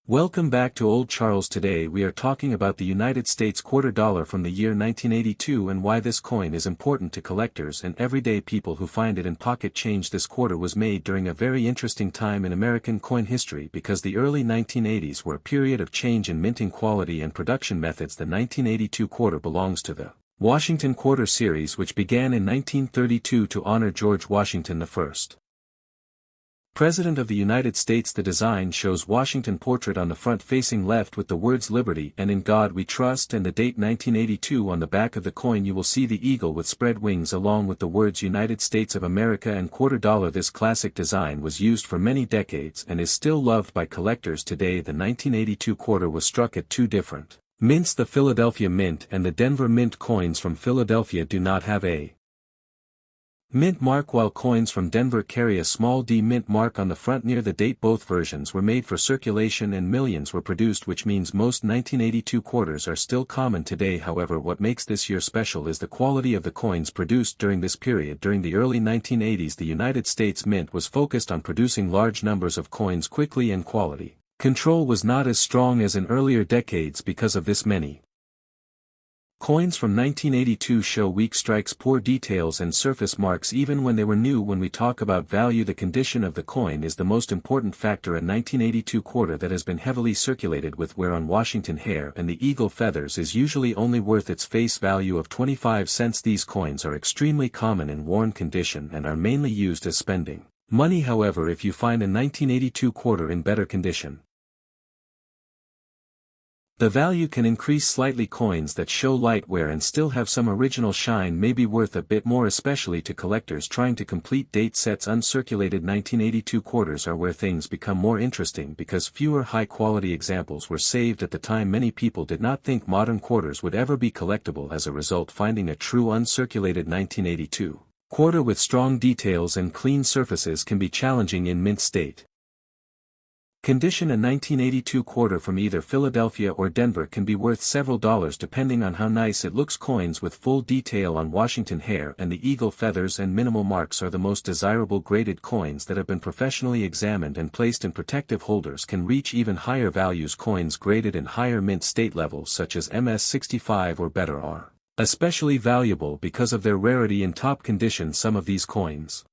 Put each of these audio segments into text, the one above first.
Welcome back to Old Charles. Today we are talking about the United States quarter dollar from the year 1982 and why this coin is important to collectors and everyday people who find it in pocket change. This quarter was made during a very interesting time in American coin history because the early 1980s were a period of change in minting quality and production methods. The 1982 quarter belongs to the Washington Quarter series, which began in 1932 to honor George Washington I, President of the United States. The design shows Washington portrait on the front facing left with the words "Liberty" and "In God We Trust" and the date 1982 on the back of the coin. You will see the eagle with spread wings along with the words United States of America and quarter dollar. This classic design was used for many decades and is still loved by collectors today. The 1982 quarter was struck at two different mints. The Philadelphia Mint and the Denver Mint. Coins from Philadelphia do not have a mint mark, while coins from Denver carry a small D mint mark on the front near the date. Both versions were made for circulation and millions were produced, which means most 1982 quarters are still common today. However, what makes this year special is the quality of the coins produced during this period. During the early 1980s, the United States Mint was focused on producing large numbers of coins quickly, and quality control was not as strong as in earlier decades. Because of this, many coins from 1982 show weak strikes, poor details and surface marks even when they were new. When we talk about value, the condition of the coin is the most important factor. A 1982 quarter that has been heavily circulated with wear on Washington hair and the eagle feathers is usually only worth its face value of 25 cents. These coins are extremely common in worn condition and are mainly used as spending money. However, if you find a 1982 quarter in better condition, the value can increase slightly. Coins that show light wear and still have some original shine may be worth a bit more, especially to collectors trying to complete date sets. Uncirculated 1982 quarters are where things become more interesting because fewer high-quality examples were saved at the time. Many people did not think modern quarters would ever be collectible. As a result, finding a true uncirculated 1982 quarter with strong details and clean surfaces can be challenging in mint state condition. A 1982 quarter from either Philadelphia or Denver can be worth several dollars depending on how nice it looks. Coins with full detail on Washington hair and the eagle feathers and minimal marks are the most desirable. Graded coins that have been professionally examined and placed in protective holders can reach even higher values. Coins graded in higher mint state levels such as MS-65 or better are especially valuable because of their rarity in top condition. Some of these coins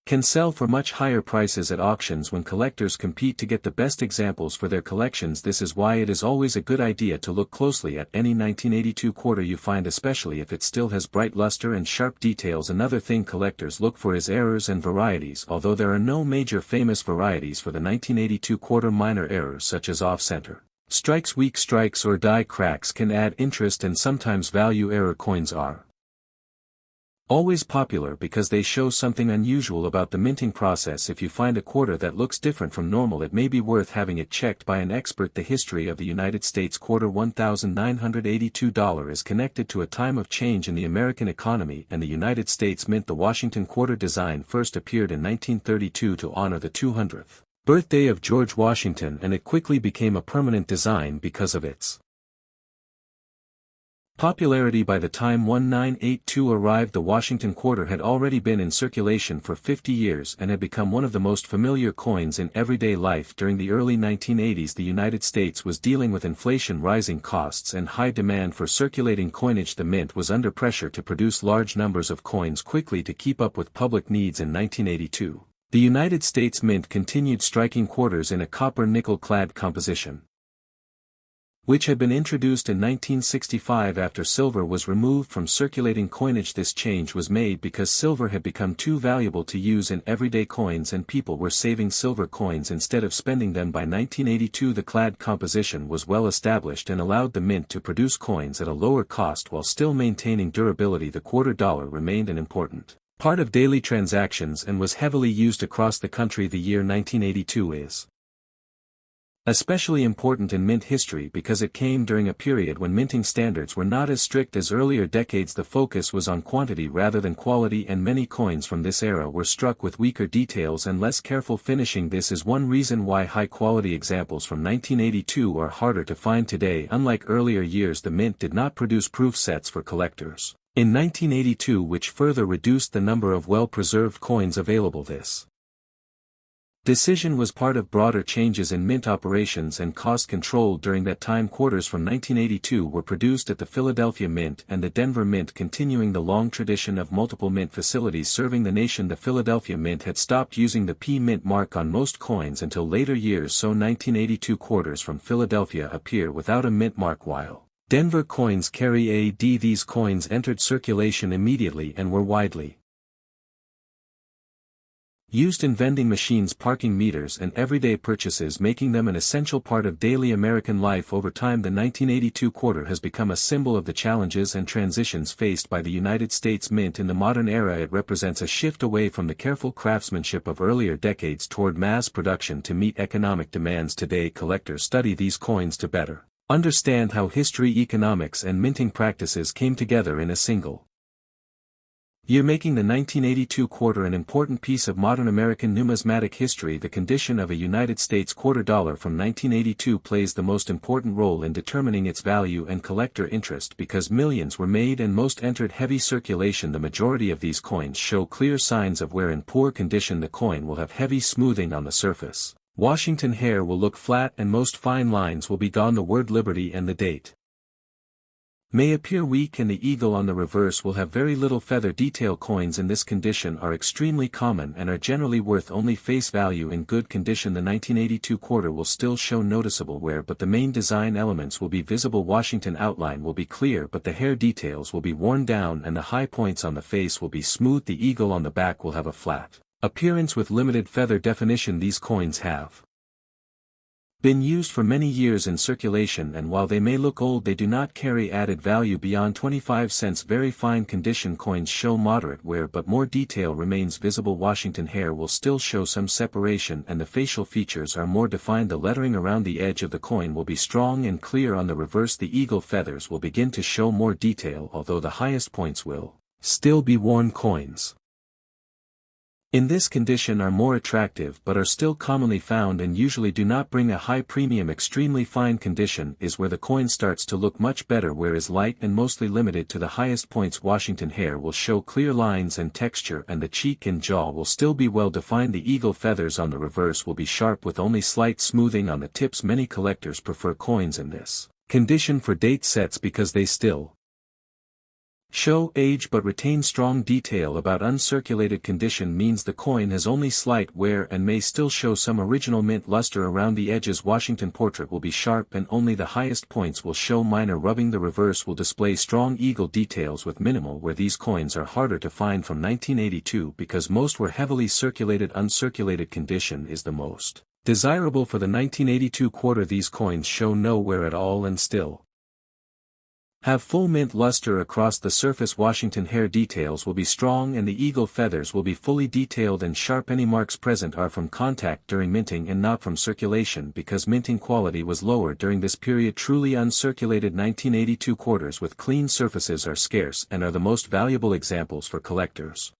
can sell for much higher prices at auctions when collectors compete to get the best examples for their collections. This is why it is always a good idea to look closely at any 1982 quarter you find, especially if it still has bright luster and sharp details. Another thing collectors look for is errors and varieties. Although there are no major famous varieties for the 1982 quarter, minor errors such as off-center strikes, weak strikes or die cracks can add interest and sometimes value. Error coins are always popular because they show something unusual about the minting process. If you find a quarter that looks different from normal, it may be worth having it checked by an expert. The history of the United States quarter. $1,982 is connected to a time of change in the American economy and the United States Mint. The Washington quarter design first appeared in 1932 to honor the 200th birthday of George Washington, and it quickly became a permanent design because of its popularity. By the time 1982 arrived, the Washington quarter had already been in circulation for 50 years and had become one of the most familiar coins in everyday life. During the early 1980s, the United States was dealing with inflation, rising costs and high demand for circulating coinage. The mint was under pressure to produce large numbers of coins quickly to keep up with public needs. In 1982, the United States Mint continued striking quarters in a copper-nickel clad composition, which had been introduced in 1965 after silver was removed from circulating coinage. This change was made because silver had become too valuable to use in everyday coins and people were saving silver coins instead of spending them. By 1982, the clad composition was well established and allowed the mint to produce coins at a lower cost while still maintaining durability. The quarter dollar remained an important part of daily transactions and was heavily used across the country. The year 1982 is especially important in mint history because it came during a period when minting standards were not as strict as earlier decades. The focus was on quantity rather than quality, and many coins from this era were struck with weaker details and less careful finishing. This is one reason why high-quality examples from 1982 are harder to find today. Unlike earlier years, the mint did not produce proof sets for collectors in 1982, which further reduced the number of well-preserved coins available. This Decision was part of broader changes in mint operations and cost control during that time. Quarters from 1982 were produced at the Philadelphia Mint and the Denver Mint, continuing the long tradition of multiple mint facilities serving the nation. The Philadelphia Mint had stopped using the P Mint mark on most coins until later years, so 1982 quarters from Philadelphia appear without a mint mark while Denver coins carry AD. These coins entered circulation immediately and were widely used in vending machines, parking meters, and everyday purchases, making them an essential part of daily American life. Over time, the 1982 quarter has become a symbol of the challenges and transitions faced by the United States Mint in the modern era. It represents a shift away from the careful craftsmanship of earlier decades toward mass production to meet economic demands today. Collectors study these coins to better understand how history, economics, and minting practices came together in a single year, making the 1982 quarter an important piece of modern American numismatic history. The condition of a United States quarter dollar from 1982 plays the most important role in determining its value and collector interest because millions were made and most entered heavy circulation. The majority of these coins show clear signs of wear. In poor condition, the coin will have heavy smoothing on the surface. Washington hair will look flat and most fine lines will be gone. The word Liberty and the date may appear weak, and the eagle on the reverse will have very little feather detail. Coins in this condition are extremely common and are generally worth only face value. In good condition, the 1982 quarter will still show noticeable wear, but the main design elements will be visible. Washington outline will be clear, but the hair details will be worn down and the high points on the face will be smooth. The eagle on the back will have a flat appearance with limited feather definition. These coins have been used for many years in circulation, and while they may look old, they do not carry added value beyond 25 cents. Very fine condition coins show moderate wear, but more detail remains visible. Washington hair will still show some separation and the facial features are more defined. The lettering around the edge of the coin will be strong and clear. On the reverse, the eagle feathers will begin to show more detail, although the highest points will still be worn. Coins in this condition are more attractive but are still commonly found and usually do not bring a high premium. Extremely fine condition is where the coin starts to look much better. Wear is light and mostly limited to the highest points. Washington hair will show clear lines and texture, and the cheek and jaw will still be well defined. The eagle feathers on the reverse will be sharp with only slight smoothing on the tips. Many collectors prefer coins in this condition for date sets because they still show age but retain strong detail. About uncirculated condition means the coin has only slight wear and may still show some original mint luster around the edges. Washington portrait will be sharp and only the highest points will show minor rubbing. The reverse will display strong eagle details with minimal wear. These coins are harder to find from 1982 because most were heavily circulated. Uncirculated condition is the most desirable for the 1982 quarter. These coins show no wear at all and still have full mint luster across the surface. Washington hair details will be strong and the eagle feathers will be fully detailed and sharp. Any marks present are from contact during minting and not from circulation because minting quality was lower during this period. Truly uncirculated 1982 quarters with clean surfaces are scarce and are the most valuable examples for collectors.